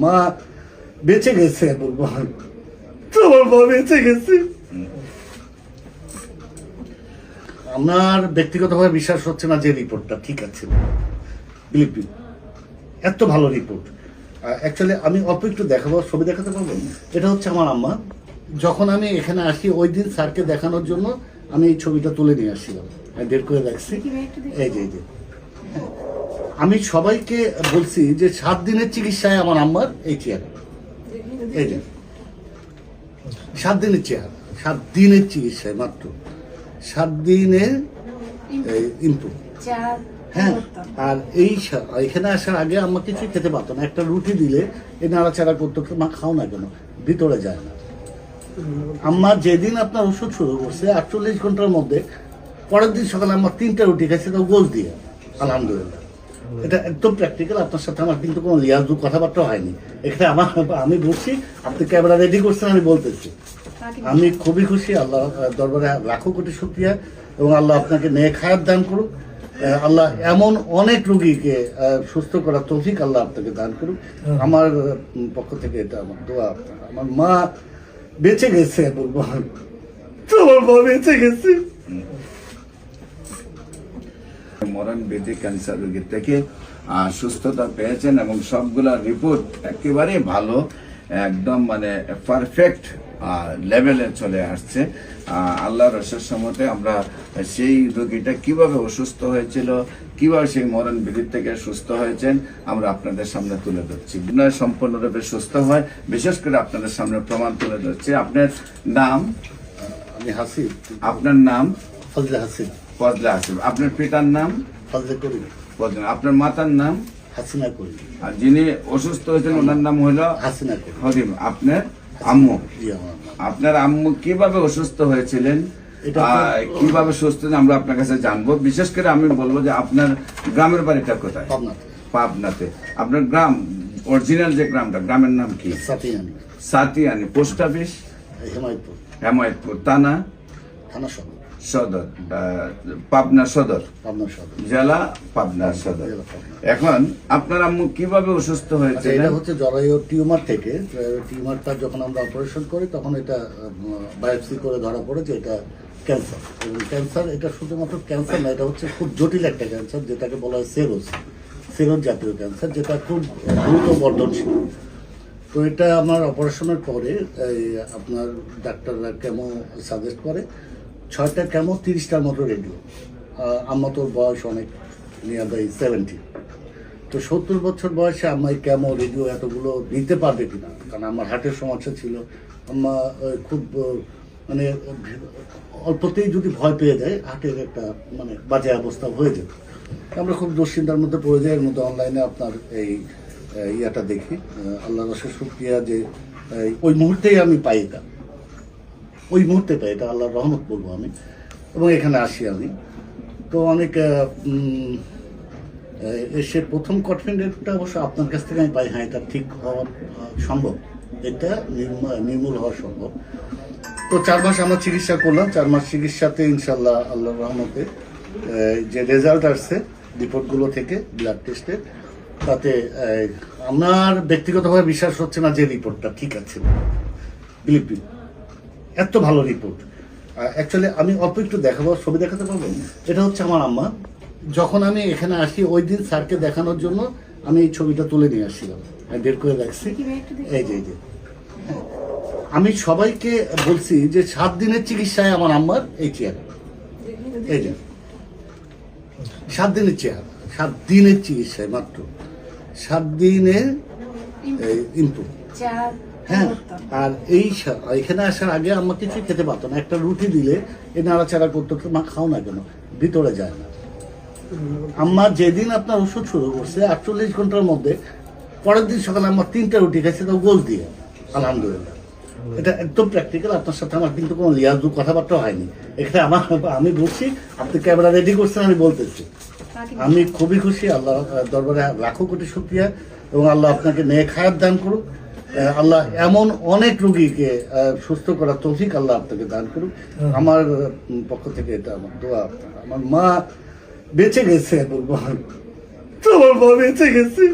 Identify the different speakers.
Speaker 1: মা বেঁচে গেছে বলবো, তোমার মা বেঁচে গেছে। আমার ব্যক্তিগতভাবে বিশ্বাস হচ্ছে না যে রিপোর্টটা ঠিক আছে, বিলিভ মি, এত ভালো রিপোর্ট। অ্যাকচুয়ালি আমি অল্প একটু দেখাবো, ছবি দেখাতে পারবো। এটা হচ্ছে আমার আম্মা। যখন আমি এখানে আসি ওই দিন স্যারকে দেখানোর জন্য আমি এই ছবিটা তুলে নিয়ে আসছিলাম, বের করে রাখছি। এই যে আমি সবাইকে বলছি যে 7 দিনের চিকিৎসায় আমার আম্মার এই চেহারা, এই যে 7 দিনের চেহারা, 7 দিনের চিকিৎসায় মাত্র 7 দিনের ইমপ্রুভ। হ্যাঁ, আর এখানে আসার আগে আম্মা কিছুই খেতে পারতো না। একটা রুটি দিলে এই নাড়াচাড়া করতো, মা খাও না কেন, ভিতরে যায় না। আম্মা যেদিন আপনার ওষুধ শুরু করছে 48 ঘন্টার মধ্যে, পরের দিন সকালে আমার 3টা রুটি খাইছে, তাও গোল দিয়ে। আলহামদুলিল্লাহ, এটা একদম প্র্যাকটিক্যাল। আপনার সাথে আমার কিন্তু কোনো লিয়াজু কথাবার্তা হয়নি এখানে। আমি বলছি, আপনি ক্যামেরা রেডি করছেন, আমি বলতেছি আমি খুবই খুশি। আল্লাহ দরবারে লাখো কোটি শুকরিয়া, এবং আল্লাহ আপনাকে নেক হায়াত দান করুক। আল্লাহ এমন অনেক রোগীকে সুস্থ করার তৌফিক আল্লাহ আপনাকে দান করুক। আমার পক্ষ থেকে এটা আমার দোয়া। আমার মা বেঁচে গেছে বলবো, তোমার মা বেঁচে গেছে।
Speaker 2: মরণ ব্যাধি ক্যান্সার রোগীর থেকে সুস্থতা পেয়েছেন এবং সবগুলা রিপোর্ট একেবারে ভালো, একদম মানে পারফেক্ট লেভেলে চলে আসছে। আল্লাহর অশেষ সম্মতে আমরা সেই রোগীটা কিভাবে অসুস্থ হয়েছিল, কিভাবে সেই মরণ ব্যাধি থেকে সুস্থ হয়েছেন আমরা আপনাদের সামনে তুলে ধরছি। সম্পূর্ণরূপে সুস্থ হয়, বিশেষ করে আপনাদের সামনে প্রমাণ তুলে ধরছি। আপনার নাম?
Speaker 1: আমি হাসিব।
Speaker 2: আপনার নাম?
Speaker 1: ফজলে হাসিব।
Speaker 2: ফজলে হাসিব। আপনার পিতার নাম?
Speaker 1: ফজলে করিম।
Speaker 2: আপনার মাতার নাম?
Speaker 1: হাসিনা করিম।
Speaker 2: আর যিনি অসুস্থ হয়েছেন ওনার নাম হলো
Speaker 1: হাসিনা করিম।
Speaker 2: হরিম। আপনার আম্মু? আপনার আম্মু কিভাবে অসুস্থ হয়েছিলেন, কিভাবে সুস্থ আমরা আপনার কাছে জানবো। বিশেষ করে আমি বলবো যে আপনার গ্রামের বাড়িটা কোথায়? পাবনাতে। আপনার গ্রাম, অরিজিনাল যে গ্রামটা, গ্রামের নাম কি?
Speaker 1: সাতিয়ানি।
Speaker 2: সাতিয়ানি। Post office?
Speaker 1: হেমায়তপুর।
Speaker 2: হেমায়তপুর। থানা?
Speaker 1: থানা সদর।
Speaker 2: সদর, পাবনা সদর।
Speaker 1: পাবনা সদর
Speaker 2: জেলা পাবনা সদর। এখন আপনার আম্মু কিভাবে অসুস্থ হয়েছে?
Speaker 1: এটা হচ্ছে জরায়ু টিউমার থেকে। টিউমারটা যখন আমরা অপারেশন করি তখন এটা বায়োপসি করে ধরা পড়ে যে এটা ক্যান্সার। এবং ক্যান্সার এটা শুধুমাত্র ক্যান্সার না, এটা হচ্ছে খুব জটিল একটা ক্যান্সার, যেটাকে বলা হয় সেরোজ জাতীয় ক্যান্সার, যেটা খুব দ্রুত বর্ধনশীল। তো এটা আমার অপারেশনের পরে আপনার ডাক্তাররা কেমো সাজেস্ট করে, 6টা কেমো, 30টার মতো রেডিও। আম্মা তোর বয়স অনেক, নিয়ার বাই 70। তো 70 বছর বয়সে আম্মা এই কেমো রেডিও এতগুলো নিতে পারবে কিনা, কারণ আমার হার্টের সমস্যা ছিল। আম্মা খুব মানে অল্পতেই যদি ভয় পেয়ে যায় হার্টের একটা মানে বাজে অবস্থা হয়ে যেত। আমরা খুব দুশ্চিন্তার মধ্যে পড়ে যাই। এর মধ্যে অনলাইনে আপনার এই ইয়াটা দেখি। আল্লাহর অশেষ শুকরিয়া যে ওই মুহূর্তেই আমি পাই এটা, ওই মুহূর্তে পাই এটা, আল্লাহর রহমত বলবো আমি। এবং এখানে আসি আমি। তো অনেক সে প্রথম কনফিডেন্টটা অবশ্য আপনার কাছ থেকে আমি পাই, হ্যাঁ এটা ঠিক হওয়া সম্ভব, এটা নির্মূল হওয়া সম্ভব। তো 4 মাস আমরা চিকিৎসা করলাম। 4 মাস চিকিৎসাতে ইনশাল্লাহ আল্লাহর রহমতে যে রেজাল্ট আসছে রিপোর্টগুলো থেকে, ব্লাড টেস্টের, তাতে আমার ব্যক্তিগতভাবে বিশ্বাস হচ্ছে না যে রিপোর্টটা ঠিক আছে, বিলিভ মি, এত ভালো রিপোর্ট। অ্যাকচুয়ালি আমি অল্প একটু দেখাবো, ছবি দেখাতে পারবো। এটা হচ্ছে আমার আম্মা। যখন আমি এখানে আসি ওই দিন স্যারকে দেখানোর জন্য আমি এই ছবিটা তুলে নিয়ে আসছিলাম, বের করে রাখছি। এই যে আমি সবাইকে বলছি যে 7 দিনের চিকিৎসায় আমার আম্মার এই চেহারা, এই যে 7 দিনের চেহারা, 7 দিনের চিকিৎসায় মাত্র 7 দিনের ইমপ্রুভ। হ্যাঁ, আর এখানে আসার আগে আম্মা কিছুই খেতে পারতো না। একটা রুটি দিলে এই নাড়াচাড়া করতো, মা খাও না কেন, ভিতরে যায় না। আম্মা যেদিন আপনার ওষুধ শুরু করছে 48 ঘন্টার মধ্যে, পরের দিন সকালে আমার 3টা রুটি খাইছে, তাও গোল দিয়ে। আলহামদুলিল্লাহ, এটা একদম প্র্যাকটিক্যাল। আপনার সাথে আমার কিন্তু কোনো লিয়াজু কথাবার্তা হয়নি এখানে। আমি বলছি, আপনি ক্যামেরা রেডি করছেন, আমি বলতেছি আমি খুবই খুশি। আল্লাহ দরবারে লাখো কোটি শুকরিয়া, এবং আল্লাহ আপনাকে নেক হায়াত দান করুক। আল্লাহ এমন অনেক রোগীকে সুস্থ করার তৌফিক আল্লাহ আপনাকে দান করুক। আমার পক্ষ থেকে এটা আমার দোয়া। আমার মা বেঁচে গেছে বলবো, তোমার মা বেঁচে গেছে।